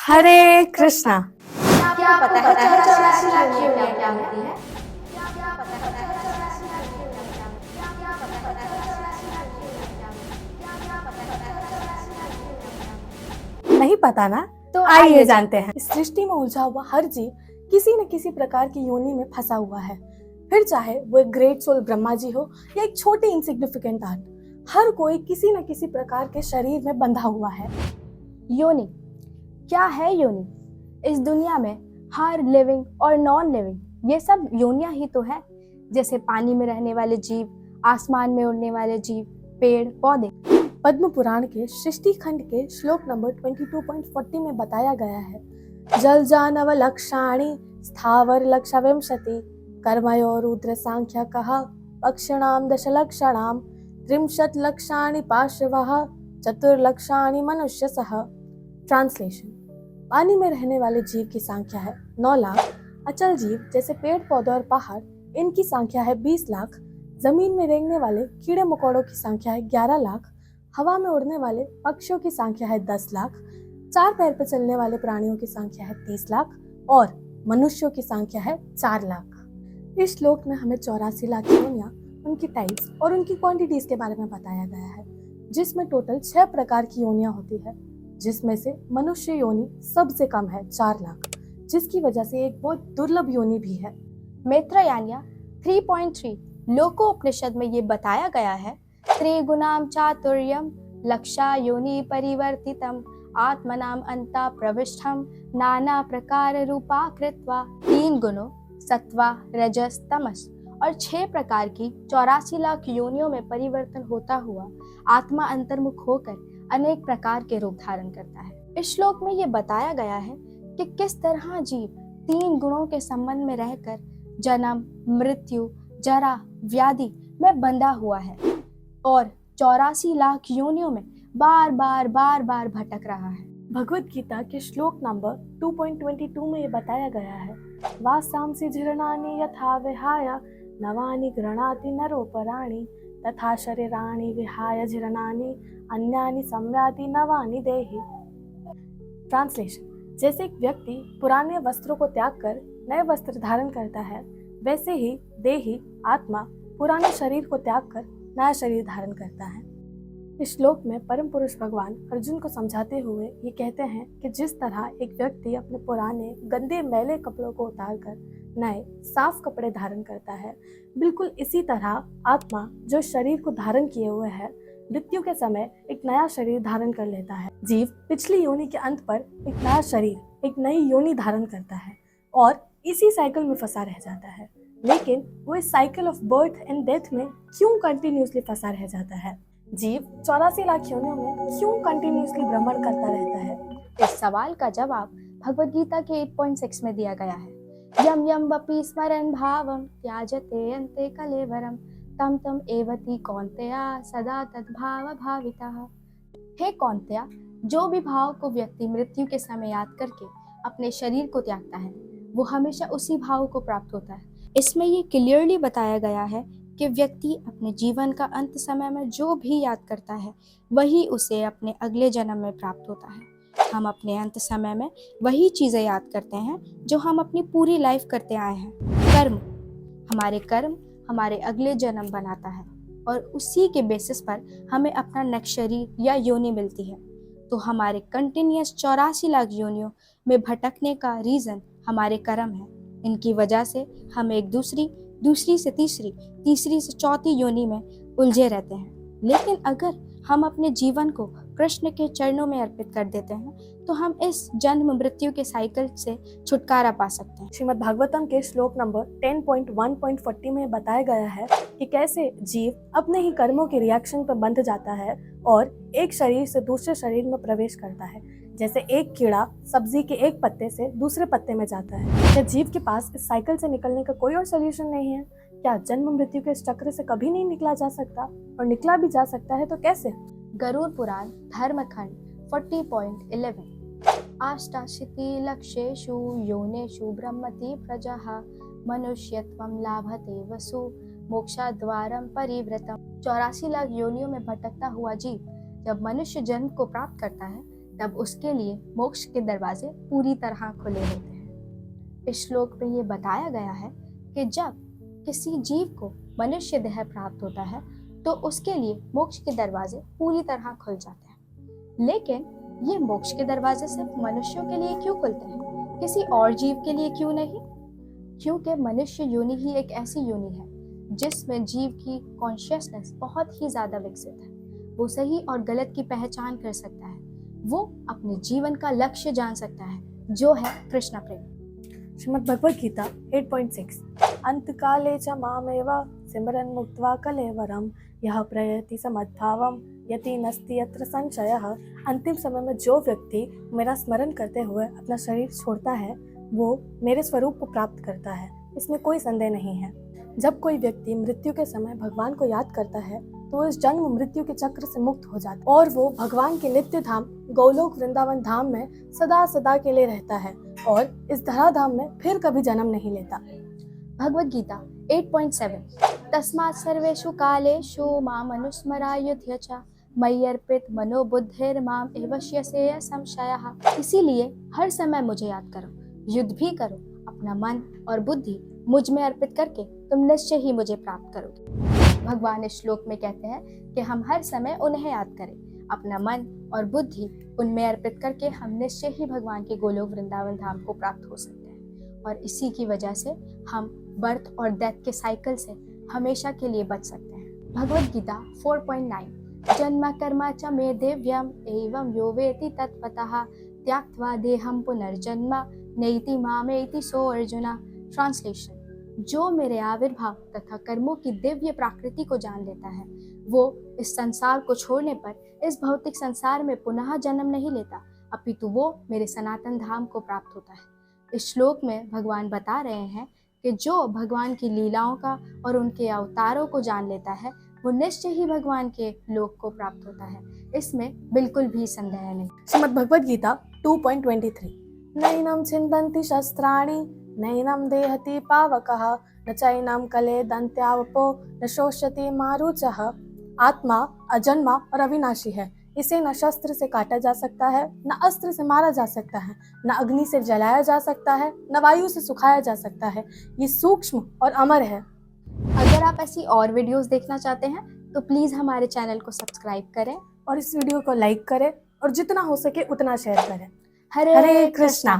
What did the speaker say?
हरे कृष्णा। क्या आपको पता है 84 लाख योनियां क्या होती है? नहीं पता ना? तो आइए जानते हैं। इस सृष्टि में उलझा हुआ हर जीव किसी न किसी प्रकार की योनि में फंसा हुआ है। फिर चाहे वो एक ग्रेट सोल ब्रह्मा जी हो या एक छोटी इनसिग्निफिकेंट आर्ट, हर कोई किसी न किसी प्रकार के शरीर में बंधा हुआ है। योनि क्या है? योनि इस दुनिया में हर लिविंग और नॉन लिविंग ये सब योनियां ही तो है, जैसे पानी में रहने वाले जीव, आसमान में उड़ने वाले जीव, पेड़ पौधे। पद्म पुराण के सृष्टि खंड के श्लोक नंबर 22.40 में बताया गया है, जल जानव लक्षाणि स्थावर लक्ष विंशति कर्मयो रुद्र सांख्य कहा पक्षिणाम दश लक्षणाम त्रिंशत लक्षाणि पार्श्वः चतुर्लक्षाणि मनुष्य सह। ट्रांसलेशन: पानी में रहने वाले जीव की संख्या है 9 लाख, अचल जीव जैसे पेड़ पौधे और पहाड़ इनकी संख्या है 20 लाख, जमीन में रेंगने वाले कीड़े मकोड़ों की संख्या है 11 लाख, हवा में उड़ने वाले पक्षियों की संख्या है 10 लाख, 4 पैर पर चलने वाले प्राणियों की संख्या है 30 लाख और मनुष्यों की संख्या है 4 लाख। इस श्लोक में हमें 84 लाख योनियां, उनकी टाइप्स और उनकी क्वांटिटीज के बारे में बताया गया है, जिसमें टोटल 6 प्रकार की योनियां होती है, जिसमें से मनुष्य योनि सबसे कम है 4 लाख, जिसकी वजह से एक बहुत दुर्लभ योनि भी है। मैत्रेयान्या 3.3 लोकोपनिषद में ये बताया गया है, त्रिगुणाम चातुर्यम लक्षा योनि परिवर्तितम आत्मनाम अंता प्रविष्टम नाना प्रकार रूपा कृत्वा। 3 गुणों सत्वा रजस तमस और 6 प्रकार की 84 लाख योनियों में परिवर्तन होता हुआ आत्मा अंतर्मुख होकर अनेक प्रकार के रूप धारण करता है। इस श्लोक में ये बताया गया है कि किस तरह जीव 3 गुणों के संबंध में रहकर जन्म, मृत्यु, जरा, व्याधि में बंधा हुआ है और 84 लाख योनियों में बार बार भटक रहा है। भगवत गीता के श्लोक नंबर 2.22 में ये बताया गया है, वासांसि जीर्णानि यथा विहाय नवानि गृह्णाति नरोपराणि तथा शरीराणि विहाय जीर्णानि अन्यानि संयाति नवानि देहि। ट्रांसलेशन: जैसे एक व्यक्ति पुराने वस्त्रों को त्याग कर नए वस्त्र धारण करता है, वैसे ही देही आत्मा पुराने शरीर को त्याग कर नया शरीर धारण करता है। इस श्लोक में परम पुरुष भगवान अर्जुन को समझाते हुए ये कहते हैं कि जिस तरह एक व्यक्ति अपने पुराने गंदे मैले कपड़ों को उतारकर नए साफ कपड़े धारण करता है, बिल्कुल इसी तरह आत्मा जो शरीर को धारण किए हुए है, मृत्यु के समय एक नया शरीर धारण कर लेता है। जीव पिछली योनि के अंत पर एक नया शरीर, एक नई योनि धारण करता है और इसी साइकिल में फंसा रह जाता है। लेकिन वो इस cycle of birth and death में क्यों कंटिन्यूसली फंसा रह जाता है? जीव 84 लाख योनियों में क्यों कंटिन्यूसली भ्रमण करता रहता है? इस सवाल का जवाब भगवद गीता के 8.6 में दिया गया है, यम यम वपि स्मरन् भावम त्याजते अन्ते कलेवरम तम तम एवति कौन्तेया सदा तद्भाव भावितः। हे कौन्तेया, जो भी भाव को व्यक्ति मृत्यु के समय याद करके अपने शरीर को त्यागता है, वो हमेशा उसी भाव को प्राप्त होता है। इसमें ये क्लियरली बताया गया है कि व्यक्ति अपने जीवन का अंत समय में जो भी याद करता है, वही उसे अपने अगले जन्म में प्राप्त होता है। हम अपने अंत समय में वही चीज़ें याद करते हैं जो हम अपनी पूरी लाइफ करते आए हैं। कर्म हमारे अगले जन्म बनाता है और उसी के बेसिस पर हमें अपना नेक्स्ट शरीर या योनि मिलती है। तो हमारे कंटिन्यूस 84 लाख योनियों में भटकने का रीज़न हमारे कर्म है। इनकी वजह से हम एक दूसरी से तीसरी से चौथी योनि में उलझे रहते हैं। लेकिन अगर हम अपने जीवन को कृष्ण के चरणों में अर्पित कर देते हैं, तो हम इस जन्म मृत्यु के साइकिल से छुटकारा पा सकते हैं। श्रीमद् भागवतम के श्लोक नंबर 10.1.40 में बताया गया है कि कैसे जीव अपने ही कर्मों के रिएक्शन पर बंध जाता है और एक शरीर से दूसरे शरीर में प्रवेश करता है। जैसे एक कीड़ा सब्जी के एक पत्ते से दूसरे पत्ते में जाता है। क्या जीव के पास इस साइकिल से निकलने का कोई और सोल्यूशन नहीं है? क्या जन्म मृत्यु के इस चक्र से कभी नहीं निकला जा सकता? और निकला भी जा सकता है तो कैसे? गरुड़ पुराण धर्मखंड 40.11 अष्टाशीति लक्षेषु योनेषु ब्रह्मति प्रजः मनुष्यत्वं लाभते वसु मोक्षद्वारम परिवृतम। 84 लाख योनियों में भटकता हुआ जीव जब मनुष्य जन्म को प्राप्त करता है, तब उसके लिए मोक्ष के दरवाजे पूरी तरह खुले होते हैं। इस श्लोक में ये बताया गया है कि जब किसी जीव को मनुष्य देह प्राप्त होता है तो उसके लिए मोक्ष के दरवाजे पूरी तरह खुल जाते हैं। लेकिन ये मोक्ष के दरवाजे सिर्फ मनुष्यों के लिए क्यों खुलते हैं, किसी और जीव के लिए क्यों नहीं? क्योंकि मनुष्य योनि ही एक ऐसी योनि है जिसमें जीव की कॉन्शियसनेस बहुत ही ज्यादा विकसित है। वो सही और गलत की पहचान कर सकता है, वो अपने जीवन का लक्ष्य जान सकता है, जो है कृष्ण प्रेम। श्रीमद् भगवद गीता 8.6 अंतकाले च मामेव सिमरन् मुक्त्वा कलेवरम यह प्रयति समद्भावम यति नस्ति यत्र संशयः। अंतिम समय में जो व्यक्ति मेरा स्मरण करते हुए अपना शरीर छोड़ता है वो मेरे स्वरूप को प्राप्त करता है, इसमें कोई संदेह नहीं है। जब कोई व्यक्ति मृत्यु के समय भगवान को याद करता है तो इस जन्म मृत्यु के चक्र से मुक्त हो जाता है और वो भगवान के नित्य धाम गोलोक वृंदावन धाम में सदा सदा के लिए रहता है और इस धराधाम में फिर कभी जन्म नहीं लेता। भगवद गीता 8.7 तस्मात् सर्वेषु कालेषु माम् अनुस्मरायुध्य च मयि अर्पित मनोबुद्धिर्माम एवश्यसेय संशयः। इसीलिए हर समय मुझे याद करो, युद्ध भी करो, अपना मन और बुद्धि मुझ में अर्पित करके तुम निश्चय ही मुझे प्राप्त करोगे। भगवान इस श्लोक में कहते हैं कि हम हर समय उन्हें याद करें, अपना मन और बुद्धि उनमें अर्पित करके हम निश्चय ही भगवान के गोलोक वृंदावन धाम को प्राप्त हो सकते हैं और इसी की वजह से हम बर्थ और डेथ के साइकिल से हमेशा के लिए बच सकते हैं। भगवद गीता 4.9 जन्म कर्म च मे दिव्यम एवं यो वेति तत्त्वतः त्यक्त्वा देहं पुनर्जन्म नैति मामेति सो अर्जुना। ट्रांसलेशन, जो मेरे आविर्भाव तथा कर्मों की दिव्य प्रकृति को जान लेता है वो इस संसार को छोड़ने पर इस भौतिक संसार में पुनः जन्म नहीं लेता, अपितु वो मेरे सनातन धाम को प्राप्त होता है। इस श्लोक में भगवान बता रहे हैं कि जो भगवान की लीलाओं का और उनके अवतारों को जान लेता है वो निश्चय ही भगवान के लोक को प्राप्त होता है, इसमें बिल्कुल भी संदेह नहीं। श्रीमद् भगवद गीता 2.23 नैनं छिन्दन्ति शस्त्राणि नैनं देहति पावकः न चैनं कलेदन्त्यावपो न शोष्यति मारुचः। आत्मा अजन्मा और अविनाशी है, इसे न शस्त्र से काटा जा सकता है, न अस्त्र से मारा जा सकता है, न अग्नि से जलाया जा सकता है, न वायु से सुखाया जा सकता है। ये सूक्ष्म और अमर है। अगर आप ऐसी और वीडियोस देखना चाहते हैं तो प्लीज़ हमारे चैनल को सब्सक्राइब करें और इस वीडियो को लाइक करें और जितना हो सके उतना शेयर करें। हरे हरे कृष्णा।